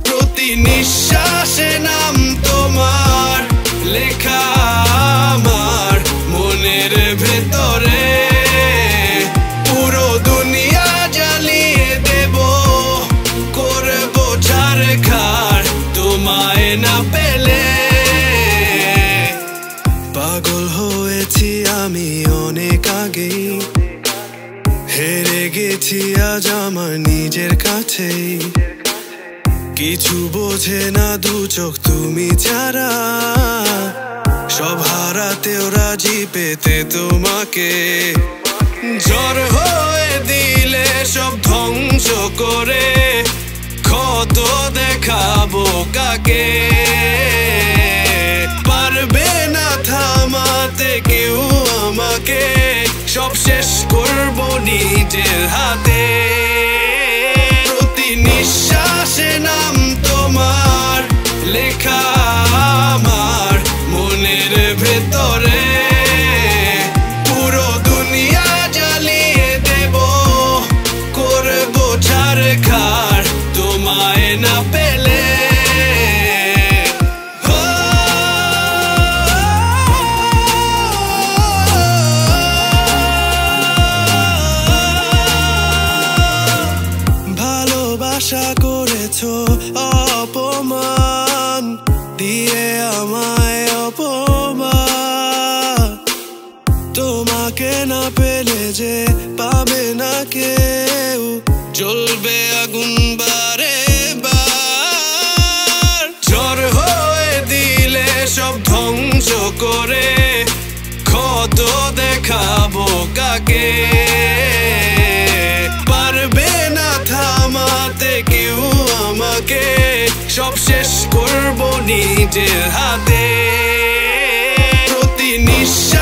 প্রতি নিঃশ্বাসে নাম তোমার লেখা আমার মনের ভেতরে, পুরো দুনিয়া জ্বালিয়ে দেব, করব ছারখার তোমায় না পেলে। পাগল হয়েছি আমি অনেক আগেই, হেরে গেছি আজ আমার নিজের কাছেই। কিছু বোঝে না দু চোখ তুমি ছাড়া, সব হারাতেও রাজি পেতে তোমাকে। ঝড় হয়ে দিলে সব ধ্বংস করে, ক্ষত দেখাবো কাকে? পারবে না থামাতে কেউ আমাকে, সব শেষ করবো নিজের হাতে। প্রতি নিঃশ্বাসে নাম তোমার লেখা আমার মনের ভেতরে, পুরো দুনিয়া জ্বালিয়ে দেব, করব ছারখার তোমায় না পেলে। আশা করেছো অপমান দিয়ে আমায়, অপমান তোমাকে না পেলে যে পাবে না কেউ, জ্বলবে আগুন বারে বার। ঝড় হয়ে দিলে সব ধ্বংস করে, ক্ষত দেখাবো কাকে? পারবে না থামাতে কেউ আমাকে, সব শেষ করবো নিজের হাতে। প্রতি নিঃশ্বাস